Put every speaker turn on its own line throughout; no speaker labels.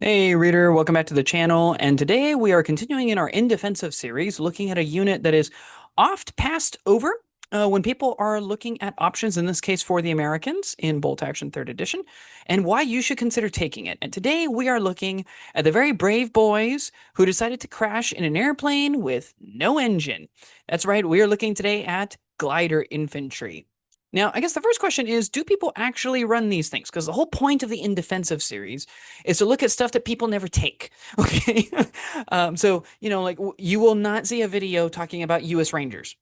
Hey reader, welcome back to the channel, and today we are continuing in our In Defensive series, looking at a unit that is oft passed over when people are looking at options, in this case for the Americans in Bolt Action 3rd Edition, and why you should consider taking it. And today we are looking at the very brave boys who decided to crash in an airplane with no engine. That's right, we are looking today at Glider Infantry. Now, I guess the first question is, do people actually run these things? Because the whole point of the In Defensive series is to look at stuff that people never take. Okay. So, like you will not see a video talking about US Rangers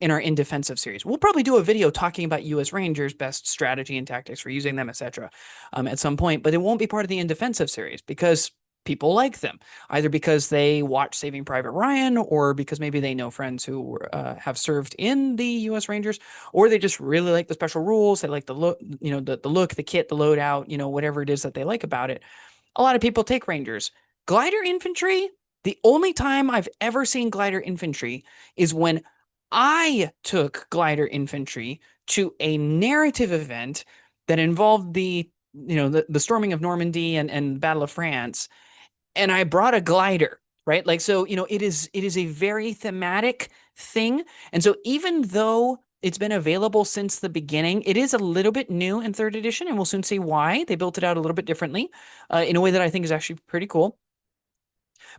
in our In Defensive series. We'll probably do a video talking about US Rangers, best strategy and tactics for using them, etc. At some point, but it won't be part of the In Defensive series because people like them, either because they watch Saving Private Ryan or because maybe they know friends who have served in the U.S. Rangers, or they just really like the special rules. They like the look, the look, the kit, the loadout, whatever it is that they like about it. A lot of people take Rangers. Glider Infantry, the only time I've ever seen Glider Infantry is when I took Glider Infantry to a narrative event that involved the storming of Normandy and Battle of France, and I brought a glider, right? Like, so, it is a very thematic thing. And so even though it's been available since the beginning, it is a little bit new in 3rd edition, and we'll soon see why. They built it out a little bit differently, in a way that I think is actually pretty cool.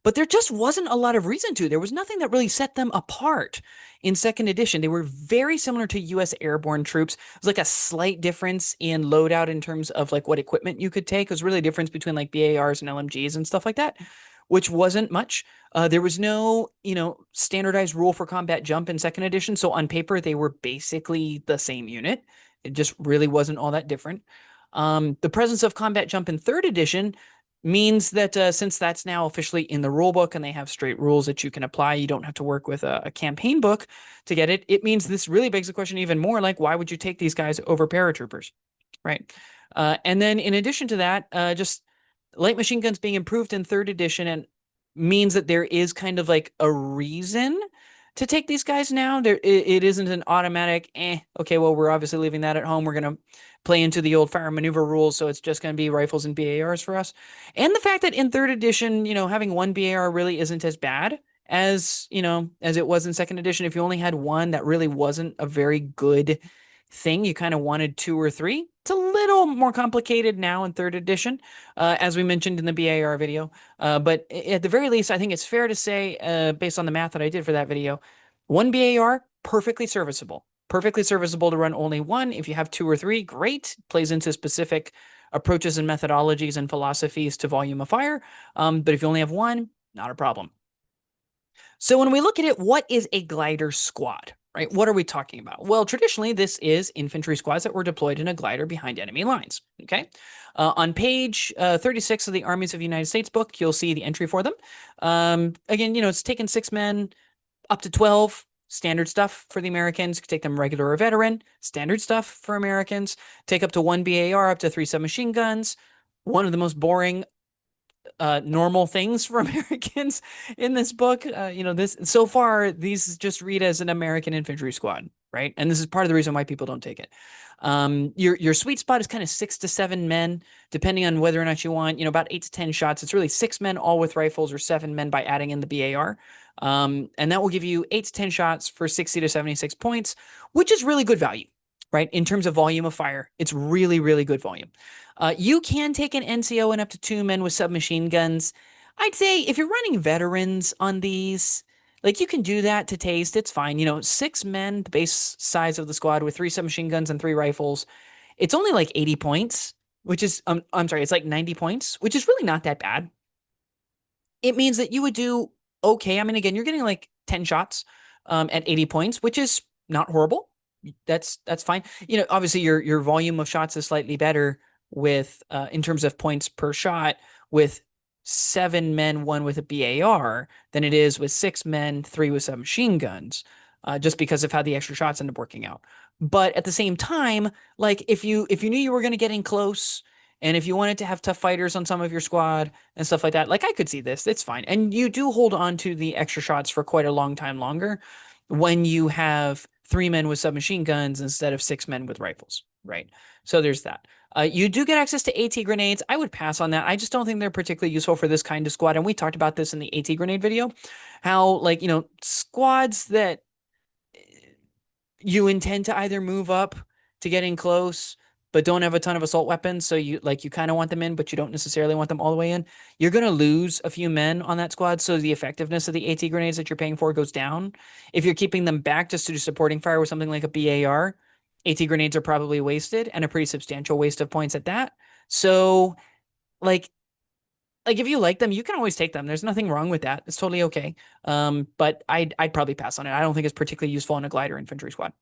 But there just wasn't a lot of reason to. There was nothing that really set them apart in 2nd edition. They were very similar to US airborne troops. It was like a slight difference in loadout in terms of like what equipment you could take. It was really a difference between like BARs and LMGs and stuff like that, which wasn't much. There was no, standardized rule for combat jump in 2nd edition. So on paper, they were basically the same unit. It just really wasn't all that different. The presence of combat jump in 3rd edition means that since that's now officially in the rule book and they have straight rules that you can apply, you don't have to work with a campaign book to get it. It means this really begs the question even more, like, why would you take these guys over paratroopers, right? And then in addition to that, just light machine guns being improved in 3rd edition and means that there is kind of like a reason to take these guys now. It isn't an automatic, okay, well, we're obviously leaving that at home. We're going to play into the old fire maneuver rules, so it's just going to be rifles and BARs for us. And the fact that in 3rd edition, having one BAR really isn't as bad as, as it was in 2nd edition. If you only had one, that really wasn't a very good thing. You kind of wanted 2 or 3. It's a little more complicated now in 3rd edition, as we mentioned in the BAR video. But at the very least, I think it's fair to say, based on the math that I did for that video, one BAR, perfectly serviceable. Perfectly serviceable to run only one. If you have 2 or 3, great. Plays into specific approaches and methodologies and philosophies to volume of fire. But if you only have one, not a problem. So when we look at it, what is a glider squad? Right? What are we talking about? Well, traditionally, this is infantry squads that were deployed in a glider behind enemy lines. Okay. On page 36 of the Armies of the United States book, you'll see the entry for them. Again, it's taken 6 men up to 12. Standard stuff for the Americans. You could take them regular or veteran. Standard stuff for Americans. Take up to 1 BAR, up to 3 submachine guns. One of the most boring normal things for Americans in this book. This so far, these just read as an American infantry squad, right? And this is part of the reason why people don't take it. Your sweet spot is kind of 6 to 7 men, depending on whether or not you want, about 8 to 10 shots. It's really 6 men all with rifles or 7 men by adding in the BAR. And that will give you 8 to 10 shots for 60 to 76 points, which is really good value, right? In terms of volume of fire, it's really, really good volume. You can take an NCO and up to 2 men with submachine guns. I'd say if you're running veterans on these, like, you can do that to taste. It's fine. 6 men, the base size of the squad with 3 submachine guns and 3 rifles. It's only like 80 points, which is, I'm sorry, it's like 90 points, which is really not that bad. It means that you would do okay. I mean, again, you're getting like 10 shots at 80 points, which is not horrible. That's fine. Obviously your volume of shots is slightly better with in terms of points per shot with 7 men, 1 with a BAR than it is with 6 men, 3 with submachine guns, just because of how the extra shots end up working out. But at the same time, like if you knew you were going to get in close, and if you wanted to have tough fighters on some of your squad and stuff like that, like, I could see this. It's fine. And you do hold on to the extra shots for quite a long time longer when you have 3 men with submachine guns instead of 6 men with rifles, right? So there's that. You do get access to AT grenades. I would pass on that. I just don't think they're particularly useful for this kind of squad. And we talked about this in the AT grenade video, how like, squads that you intend to either move up to get in close, but don't have a ton of assault weapons. So you kind of want them in, but you don't necessarily want them all the way in. You're going to lose a few men on that squad. So the effectiveness of the AT grenades that you're paying for goes down. If you're keeping them back just to do supporting fire with something like a BAR, AT grenades are probably wasted and a pretty substantial waste of points at that. So like, if you like them, you can always take them. There's nothing wrong with that. It's totally okay. But I'd probably pass on it. I don't think it's particularly useful in a glider infantry squad.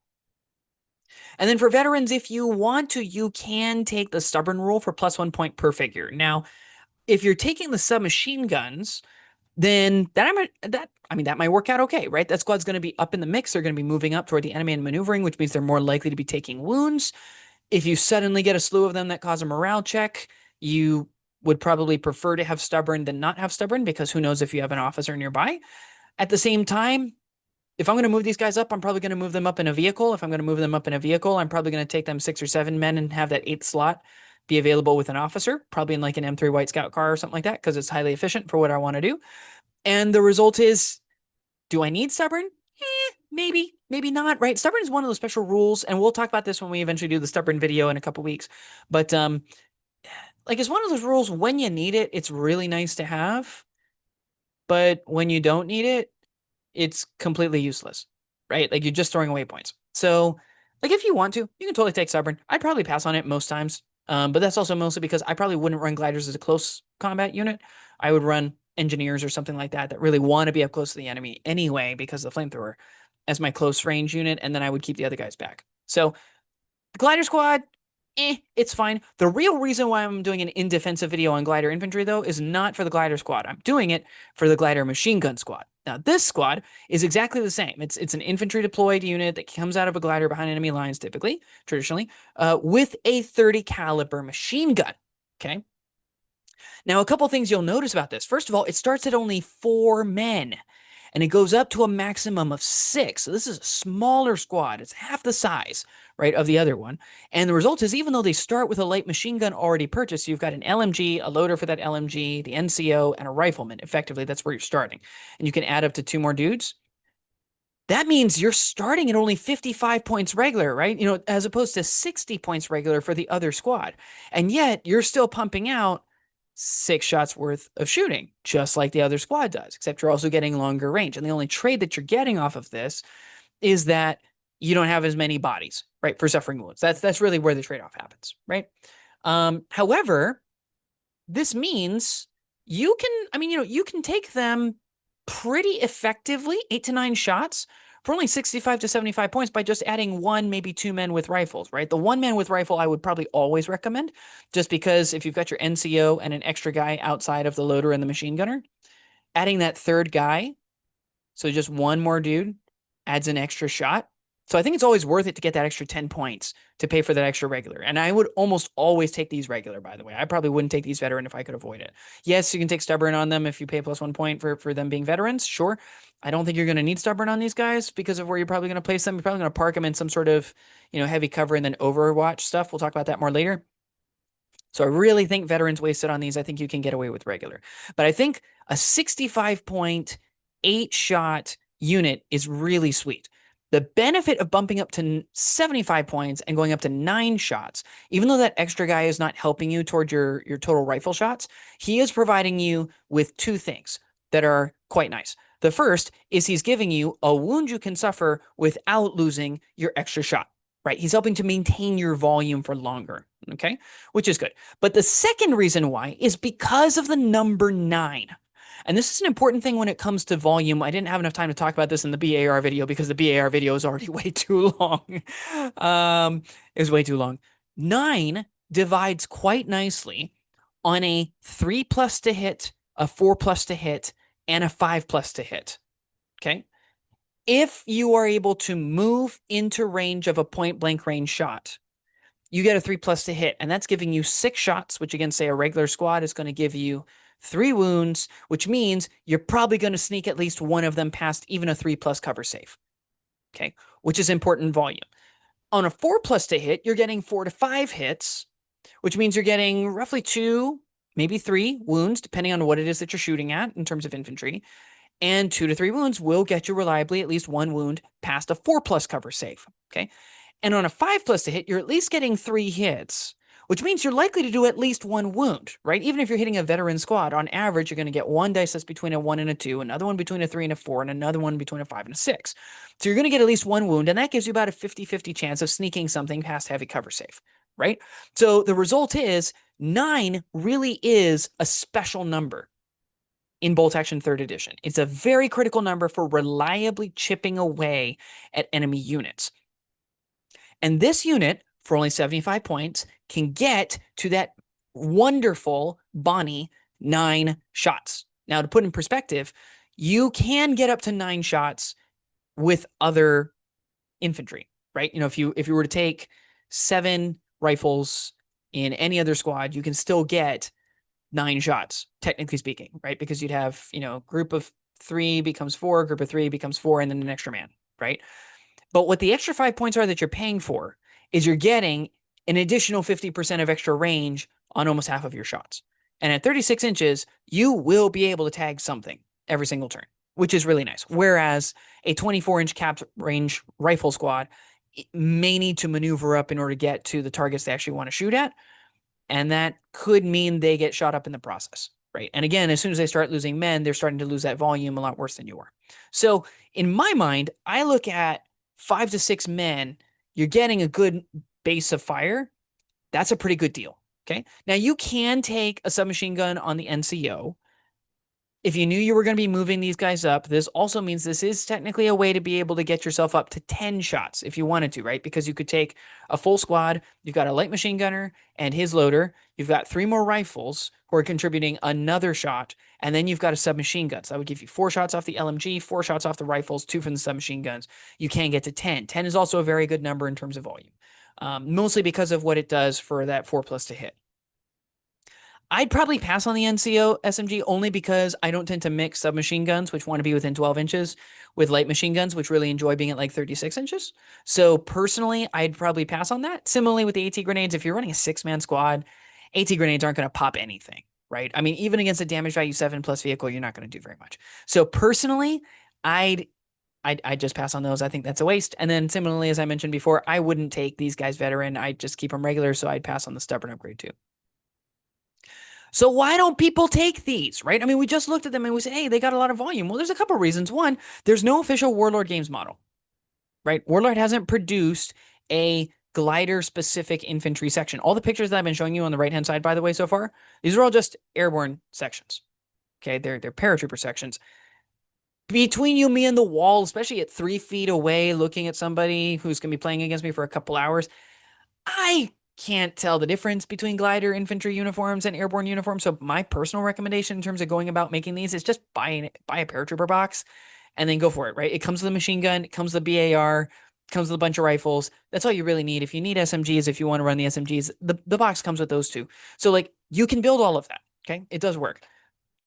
And then for veterans, if you want to, you can take the stubborn rule for +1 point per figure. Now, if you're taking the submachine guns, then that might work out okay, right? That squad's going to be up in the mix. They're going to be moving up toward the enemy and maneuvering, which means they're more likely to be taking wounds. If you suddenly get a slew of them that cause a morale check, you would probably prefer to have stubborn than not have stubborn, because who knows if you have an officer nearby. At the same time, if I'm going to move these guys up, I'm probably going to move them up in a vehicle. If I'm going to move them up in a vehicle, I'm probably going to take them 6 or 7 men and have that 8th slot be available with an officer, probably in like an M3 White Scout car or something like that, because it's highly efficient for what I want to do. And the result is, do I need stubborn? Maybe, maybe not, right? Stubborn is one of those special rules, and we'll talk about this when we eventually do the stubborn video in a couple weeks. But like, it's one of those rules, when you need it, it's really nice to have. But when you don't need it, it's completely useless, right? Like, you're just throwing away points. So, like, if you want to, you can totally take stubborn. I'd probably pass on it most times. But that's also mostly because I probably wouldn't run gliders as a close combat unit. I would run engineers or something like that really want to be up close to the enemy anyway because of the flamethrower as my close range unit, and then I would keep the other guys back. So the glider squad, it's fine. The real reason why I'm doing an in-defensive video on glider infantry, though, is not for the glider squad. I'm doing it for the glider machine gun squad. Now, this squad is exactly the same. It's an infantry deployed unit that comes out of a glider behind enemy lines, typically, traditionally, with a 30 caliber machine gun. Okay. Now, a couple things you'll notice about this. First of all, it starts at only 4 men, and it goes up to a maximum of 6. So this is a smaller squad. It's half the size, right, of the other one. And the result is, even though they start with a light machine gun already purchased, you've got an LMG, a loader for that LMG, the NCO, and a rifleman. Effectively, that's where you're starting. And you can add up to 2 more dudes. That means you're starting at only 55 points regular, right? As opposed to 60 points regular for the other squad. And yet you're still pumping out 6 shots worth of shooting, just like the other squad does, except you're also getting longer range. And the only trade that you're getting off of this is that you don't have as many bodies, right, for suffering wounds. That's really where the trade-off happens, right? However, this means you can take them pretty effectively, 8 to 9 shots for only 65 to 75 points by just adding 1, maybe 2 men with rifles, right? The 1 man with rifle I would probably always recommend, just because if you've got your NCO and an extra guy outside of the loader and the machine gunner, adding that 3rd guy, so just 1 more dude, adds an extra shot. So I think it's always worth it to get that extra 10 points to pay for that extra regular. And I would almost always take these regular, by the way. I probably wouldn't take these veteran if I could avoid it. Yes, you can take stubborn on them if you pay +1 point for them being veterans. Sure. I don't think you're going to need stubborn on these guys because of where you're probably going to place them. You're probably going to park them in some sort of, heavy cover and then overwatch stuff. We'll talk about that more later. So I really think veterans wasted on these. I think you can get away with regular. But I think a 65 point, 8 shot unit is really sweet. The benefit of bumping up to 75 points and going up to 9 shots, even though that extra guy is not helping you toward your total rifle shots, he is providing you with 2 things that are quite nice. The first is he's giving you a wound you can suffer without losing your extra shot, right? He's helping to maintain your volume for longer, okay? Which is good. But the second reason why is because of the number 9. And this is an important thing when it comes to volume. I didn't have enough time to talk about this in the BAR video because the BAR video is already way too long. It was way too long. 9 divides quite nicely on a 3+ to hit, a 4+ to hit, and a 5+ to hit. Okay? If you are able to move into range of a point-blank range shot, you get a 3+ to hit, and that's giving you 6 shots, which again, say a regular squad is going to give you 3 wounds, which means you're probably going to sneak at least one of them past even a 3+ cover save. Okay, which is important volume. On a 4+ to hit, you're getting 4 to 5 hits, which means you're getting roughly 2, maybe 3 wounds, depending on what it is that you're shooting at in terms of infantry. And 2 to 3 wounds will get you reliably at least 1 wound past a 4+ cover save. Okay. And on a 5+ to hit, you're at least getting 3 hits, which means you're likely to do at least 1 wound, right? Even if you're hitting a veteran squad, on average, you're going to get 1 dice that's between a 1 and a 2, another one between a 3 and a 4, and another one between a 5 and a 6. So you're going to get at least 1 wound, and that gives you about a 50-50 chance of sneaking something past heavy cover save, right? So the result is 9 really is a special number in Bolt Action 3rd Edition. It's a very critical number for reliably chipping away at enemy units. And this unit, for only 75 points, can get to that wonderful Bonnie 9 shots. Now, to put in perspective, you can get up to 9 shots with other infantry, right? You know, if you were to take 7 rifles in any other squad, you can still get 9 shots, technically speaking, right? Because you'd have, you know, group of 3 becomes 4, group of 3 becomes 4, and then an extra man, right? But what the extra 5 points are that you're paying for is you're getting an additional 50% of extra range on almost half of your shots. And at 36 inches, you will be able to tag something every single turn, which is really nice. Whereas a 24-inch capped range rifle squad may need to maneuver up in order to get to the targets they actually want to shoot at. And that could mean they get shot up in the process, right? And again, as soon as they start losing men, they're starting to lose that volume a lot worse than you are. So in my mind, I look at 5 to 6 men, you're getting a good base of fire. That's a pretty good deal. Okay. Now you can take a submachine gun on the NCO. If you knew you were going to be moving these guys up, this also means this is technically a way to be able to get yourself up to 10 shots if you wanted to, right? Because you could take a full squad, you've got a light machine gunner and his loader, you've got 3 more rifles who are contributing another shot, and then you've got a submachine gun. So that would give you 4 shots off the LMG, 4 shots off the rifles, 2 from the submachine guns. You can get to 10. 10 is also a very good number in terms of volume, mostly because of what it does for that 4+ to hit. I'd probably pass on the NCO SMG only because I don't tend to mix submachine guns, which want to be within 12 inches, with light machine guns, which really enjoy being at like 36 inches. So personally, I'd probably pass on that. Similarly with the AT grenades, if you're running a 6-man squad, AT grenades aren't going to pop anything, right? I mean, even against a damage value 7+ vehicle, you're not going to do very much. So personally, I'd just pass on those. I think that's a waste. And then similarly, as I mentioned before, I wouldn't take these guys veteran. I'd just keep them regular, so I'd pass on the stubborn upgrade too. So why don't people take these, right? I mean, we just looked at them and we said, hey, they got a lot of volume. Well, there's a couple reasons. One, there's no official Warlord Games model, right? Warlord hasn't produced a glider-specific infantry section. All the pictures that I've been showing you on the right-hand side, by the way, so far, these are all just airborne sections, okay? They're paratrooper sections. Between you, me, and the wall, especially at 3 feet away, looking at somebody who's going to be playing against me for a couple hours, I can't tell the difference between glider infantry uniforms and airborne uniforms. So my personal recommendation in terms of going about making these is just buy a paratrooper box and then go for it, right? It comes with a machine gun, it comes with a BAR, it comes with a bunch of rifles. That's all you really need. If you need SMGs, if you want to run the SMGs, the box comes with those too. So like you can build all of that, okay? It does work.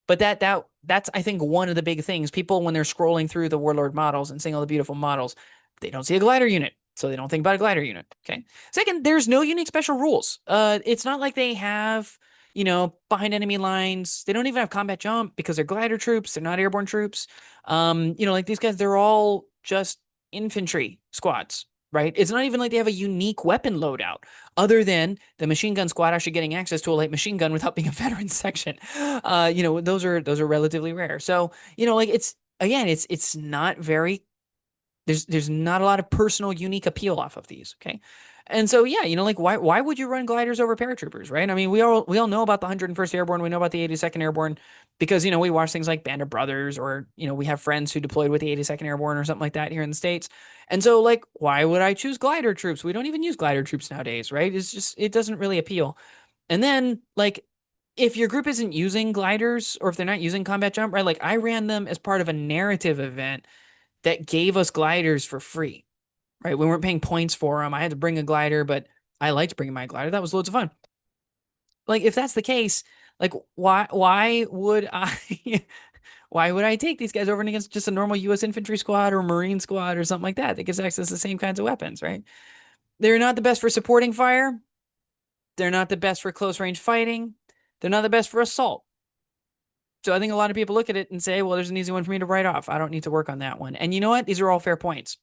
But that's I think one of the big things. People, when they're scrolling through the Warlord models and seeing all the beautiful models, they don't see a glider unit. So they don't think about a glider unit. Okay. Second, there's no unique special rules. It's not like they have, you know, behind enemy lines. They don't even have combat jump because they're glider troops. They're not airborne troops. You know, like these guys, they're all just infantry squads, right? It's not even like they have a unique weapon loadout other than the machine gun squad actually getting access to a light machine gun without being a veteran section. You know, those are relatively rare. So, you know, like it's not very, there's not a lot of personal unique appeal off of these. Okay. And so, yeah, you know, like why would you run gliders over paratroopers, right? I mean, we all know about the 101st Airborne. We know about the 82nd Airborne because, you know, we watch things like Band of Brothers, or, you know, we have friends who deployed with the 82nd Airborne or something like that here in the States. And so, like, why would I choose glider troops? We don't even use glider troops nowadays, right? It's just, it doesn't really appeal. And then, like, if your group isn't using gliders, or if they're not using combat jump, right? Like, I ran them as part of a narrative event that gave us gliders for free, right? We weren't paying points for them. I had to bring a glider, but I liked bringing my glider. That was loads of fun. Like, if that's the case, like, why would I, why would I take these guys over and against just a normal U.S. infantry squad or Marine squad or something like that? That gives access to the same kinds of weapons, right? They're not the best for supporting fire. They're not the best for close range fighting. They're not the best for assault. So I think a lot of people look at it and say, well, there's an easy one for me to write off. I don't need to work on that one. And you know what? These are all fair points.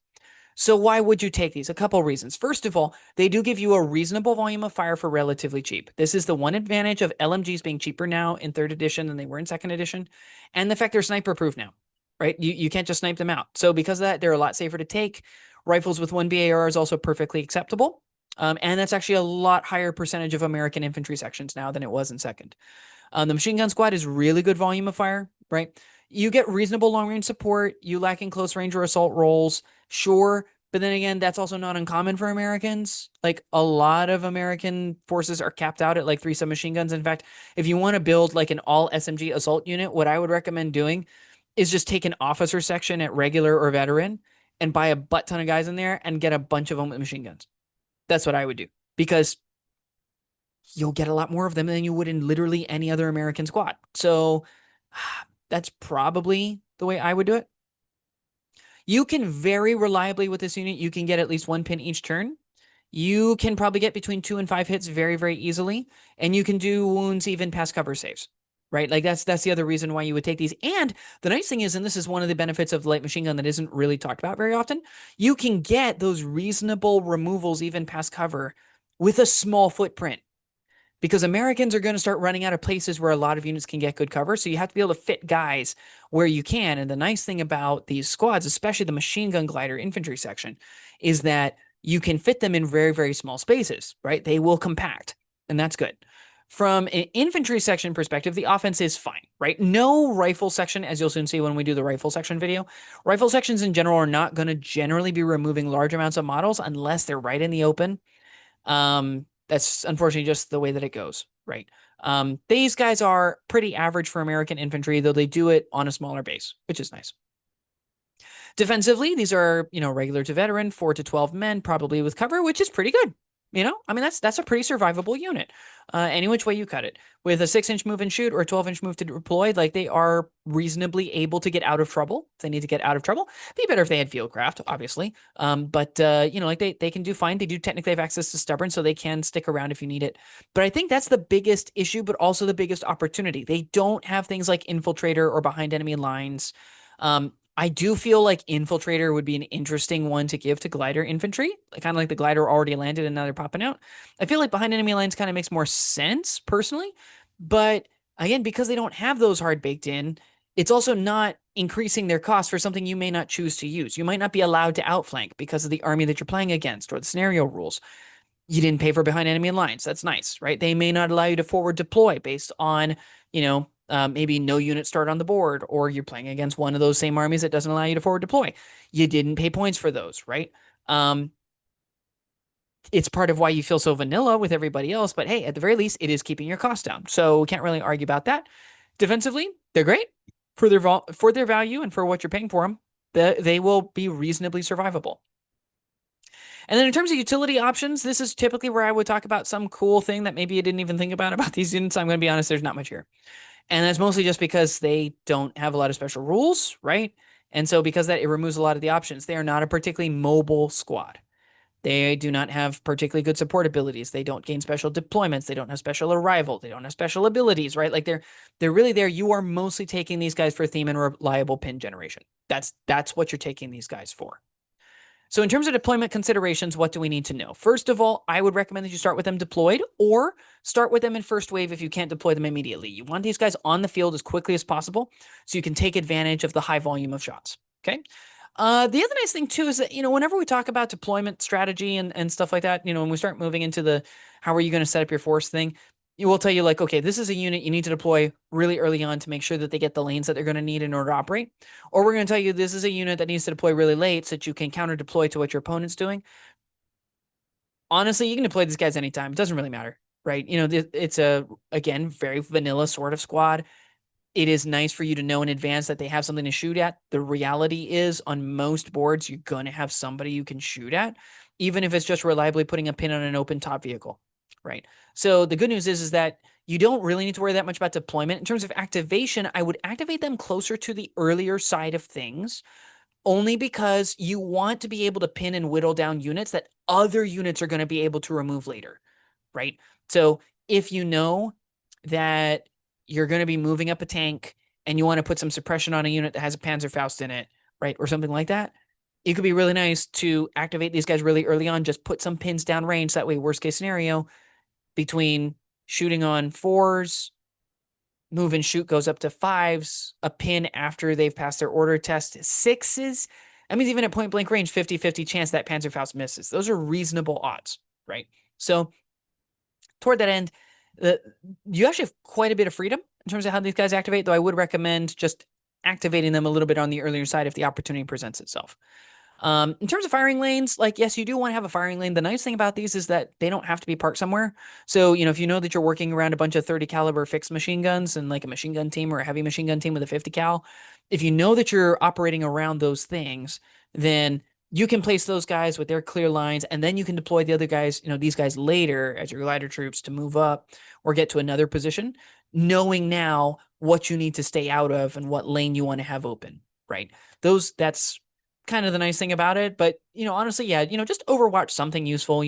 So why would you take these? A couple reasons. First of all, they do give you a reasonable volume of fire for relatively cheap. This is the one advantage of LMGs being cheaper now in 3rd edition than they were in 2nd edition, and the fact they're sniper proof now, right? You can't just snipe them out. So because of that, they're a lot safer to take. Rifles with 1 BAR is also perfectly acceptable. And that's actually a lot higher percentage of American infantry sections now than it was in 2nd. The machine gun squad is really good volume of fire, right? You get reasonable long range support. You lack in close range or assault roles, sure. But then again, that's also not uncommon for Americans. Like a lot of American forces are capped out at like 3 submachine guns. In fact, if you want to build like an all SMG assault unit, what I would recommend doing is just take an officer section at regular or veteran and buy a butt ton of guys in there and get a bunch of them with machine guns. That's what I would do because you'll get a lot more of them than you would in literally any other American squad. So that's probably the way I would do it. You can very reliably with this unit, you can get at least 1 pin each turn. You can probably get between 2 and 5 hits very, very easily. And you can do wounds even past cover saves, right? Like that's the other reason why you would take these. And the nice thing is, and this is one of the benefits of light machine gun that isn't really talked about very often, you can get those reasonable removals even past cover with a small footprint. Because Americans are going to start running out of places where a lot of units can get good cover. So you have to be able to fit guys where you can. And the nice thing about these squads, especially the machine gun glider infantry section, is that you can fit them in very, very small spaces, right? They will compact, and that's good. From an infantry section perspective, the offense is fine, right? No rifle section, as you'll soon see when we do the rifle section video. Rifle sections in general are not going to generally be removing large amounts of models unless they're right in the open. That's unfortunately just the way that it goes, right? These guys are pretty average for American infantry, though they do it on a smaller base, which is nice. Defensively, these are, regular to veteran, 4 to 12 men, probably with cover, which is pretty good. I mean, that's a pretty survivable unit. Any which way you cut it. With a 6-inch move and shoot or a 12-inch move to deploy, like they are reasonably able to get out of trouble. If they need to get out of trouble, it'd be better if they had fieldcraft, obviously. But like they can do fine. They do technically have access to stubborn, so they can stick around if you need it. But I think that's the biggest issue, but also the biggest opportunity. They don't have things like infiltrator or behind enemy lines. I do feel like Infiltrator would be an interesting one to give to Glider Infantry, kind of like the Glider already landed and now they're popping out. I feel like behind enemy lines kind of makes more sense, personally. But again, because they don't have those hard baked in, it's also not increasing their cost for something you may not choose to use. You might not be allowed to outflank because of the army that you're playing against or the scenario rules. You didn't pay for behind enemy lines. That's nice, right? They may not allow you to forward deploy based on, maybe no units start on the board, or you're playing against one of those same armies that doesn't allow you to forward deploy. You didn't pay points for those, right? It's part of why you feel so vanilla with everybody else, but hey, at the very least, it is keeping your costs down. So we can't really argue about that. Defensively, they're great for their value and for what you're paying for them. They will be reasonably survivable. And then in terms of utility options, this is typically where I would talk about some cool thing that maybe you didn't even think about these units. I'm going to be honest, there's not much here. And that's mostly just because they don't have a lot of special rules, right? And so because that, it removes a lot of the options. They are not a particularly mobile squad. They do not have particularly good support abilities. They don't gain special deployments. They don't have special arrival. They don't have special abilities, right? Like they're really there. You are mostly taking these guys for theme and reliable pin generation. That's what you're taking these guys for. So in terms of deployment considerations, what do we need to know? First of all, I would recommend that you start with them deployed or start with them in first wave if you can't deploy them immediately. You want these guys on the field as quickly as possible so you can take advantage of the high volume of shots, okay? The other nice thing too is that, whenever we talk about deployment strategy and stuff like that, when we start moving into the how are you going to set up your force thing, it will tell you like, okay, this is a unit you need to deploy really early on to make sure that they get the lanes that they're going to need in order to operate. Or we're going to tell you this is a unit that needs to deploy really late so that you can counter deploy to what your opponent's doing. Honestly, you can deploy these guys anytime. It doesn't really matter, right? It's again, very vanilla sort of squad. It is nice for you to know in advance that they have something to shoot at. The reality is on most boards, you're going to have somebody you can shoot at, even if it's just reliably putting a pin on an open top vehicle, right? So the good news is that you don't really need to worry that much about deployment. In terms of activation, I would activate them closer to the earlier side of things, only because you want to be able to pin and whittle down units that other units are going to be able to remove later, right? So if you know that you're going to be moving up a tank and you want to put some suppression on a unit that has a Panzerfaust in it, right, or something like that, it could be really nice to activate these guys really early on. Just put some pins down range. That way, worst case scenario, between shooting on 4s, move and shoot goes up to 5s, a pin after they've passed their order test 6s. That means even at point blank range, 50-50 chance that Panzerfaust misses. Those are reasonable odds, right? So toward that end, you actually have quite a bit of freedom in terms of how these guys activate, though I would recommend just activating them a little bit on the earlier side if the opportunity presents itself. In terms of firing lanes, like, yes, you do want to have a firing lane. The nice thing about these is that they don't have to be parked somewhere. So, if you know that you're working around a bunch of 30 caliber fixed machine guns and like a machine gun team or a heavy machine gun team with a 50 cal, if you know that you're operating around those things, then you can place those guys with their clear lines, and then you can deploy the other guys, these guys later as your glider troops to move up or get to another position, knowing now what you need to stay out of and what lane you want to have open, right? That's kind of the nice thing about it. But, honestly, yeah, just overwatch something useful,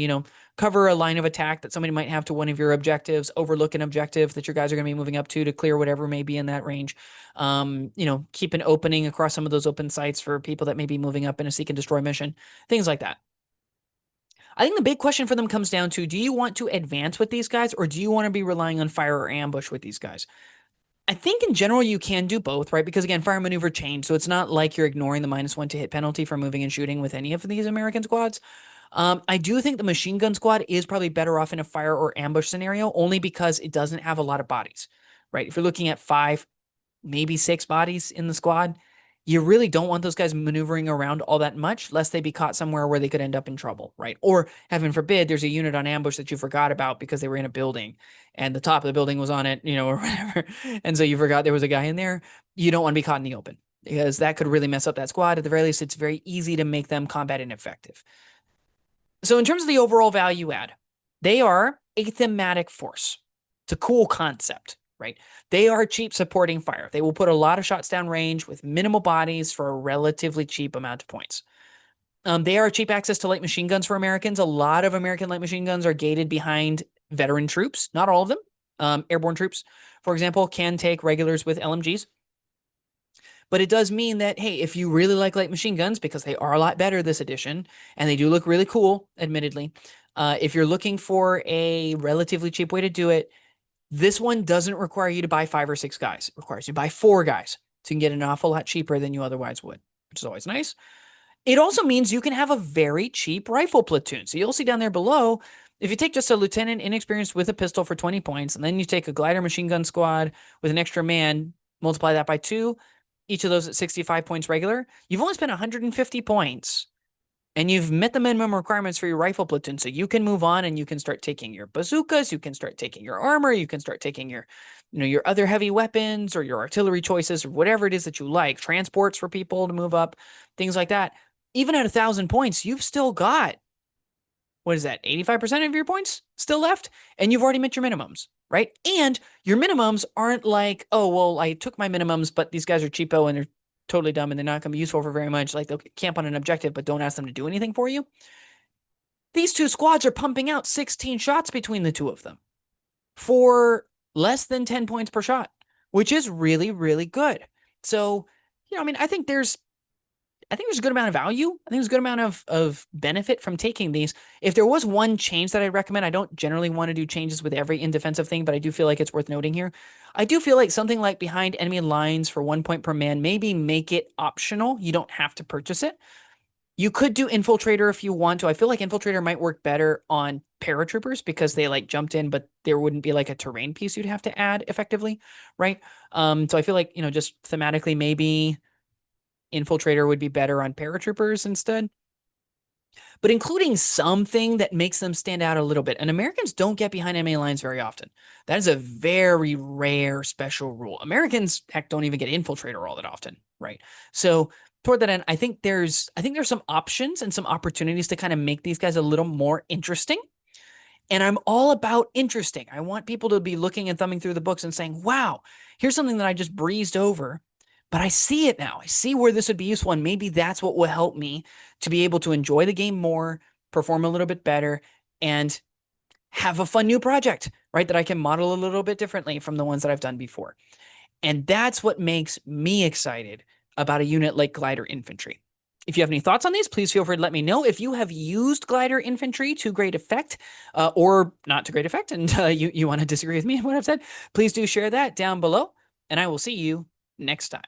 cover a line of attack that somebody might have to one of your objectives, overlook an objective that your guys are going to be moving up to clear whatever may be in that range. Keep an opening across some of those open sites for people that may be moving up in a seek and destroy mission, things like that. I think the big question for them comes down to, do you want to advance with these guys or do you want to be relying on fire or ambush with these guys? I think in general you can do both, right? Because again, fire maneuver change, so it's not like you're ignoring the -1 to hit penalty for moving and shooting with any of these American squads. I do think the machine gun squad is probably better off in a fire or ambush scenario, only because it doesn't have a lot of bodies, right? If you're looking at 5, maybe 6 bodies in the squad, you really don't want those guys maneuvering around all that much, lest they be caught somewhere where they could end up in trouble, right? Or heaven forbid, there's a unit on ambush that you forgot about because they were in a building and the top of the building was on it, or whatever. And so you forgot there was a guy in there. You don't want to be caught in the open because that could really mess up that squad. At the very least, it's very easy to make them combat ineffective. So in terms of the overall value add, they are a thematic force. It's a cool concept, right? They are cheap supporting fire. They will put a lot of shots down range with minimal bodies for a relatively cheap amount of points. They are cheap access to light machine guns for Americans. A lot of American light machine guns are gated behind veteran troops. Not all of them. Airborne troops, for example, can take regulars with LMGs. But it does mean that, hey, if you really like light machine guns, because they are a lot better this edition, and they do look really cool, admittedly, if you're looking for a relatively cheap way to do it, this one doesn't require you to buy 5 or 6 guys. It requires you to buy 4 guys. So you can get an awful lot cheaper than you otherwise would, which is always nice. It also means you can have a very cheap rifle platoon. So you'll see down there below, if you take just a lieutenant inexperienced with a pistol for 20 points, and then you take a glider machine gun squad with an extra man, multiply that by 2, each of those at 65 points regular, you've only spent 150 points and you've met the minimum requirements for your rifle platoon. So you can move on and you can start taking your bazookas, you can start taking your armor, you can start taking your, your other heavy weapons or your artillery choices or whatever it is that you like, transports for people to move up, things like that. Even at 1,000 points, you've still got, what is that, 85% of your points still left? And you've already met your minimums, right? And your minimums aren't like, oh, well, I took my minimums, but these guys are cheapo and they're totally dumb and they're not going to be useful for very much. Like, they'll camp on an objective, but don't ask them to do anything for you. These two squads are pumping out 16 shots between the two of them for less than 10 points per shot, which is really, really good. So, I think there's a good amount of value. I think there's a good amount of benefit from taking these. If there was one change that I'd recommend, I don't generally want to do changes with every in-defensive thing, but I do feel like it's worth noting here. I do feel like something like behind enemy lines for 1 point per man, maybe make it optional. You don't have to purchase it. You could do Infiltrator if you want to. I feel like Infiltrator might work better on paratroopers because they like jumped in, but there wouldn't be like a terrain piece you'd have to add effectively, right? So I feel like, just thematically maybe Infiltrator would be better on paratroopers instead. But including something that makes them stand out a little bit. And Americans don't get behind enemy lines very often. That is a very rare special rule. Americans, heck, don't even get Infiltrator all that often, right? So toward that end, I think there's some options and some opportunities to kind of make these guys a little more interesting. And I'm all about interesting. I want people to be looking and thumbing through the books and saying, wow, here's something that I just breezed over, but I see it now. I see where this would be useful. And maybe that's what will help me to be able to enjoy the game more, perform a little bit better, and have a fun new project, right? That I can model a little bit differently from the ones that I've done before. And that's what makes me excited about a unit like Glider Infantry. If you have any thoughts on these, please feel free to let me know. If you have used Glider Infantry to great effect or not to great effect, and you want to disagree with me on what I've said, please do share that down below, and I will see you next time.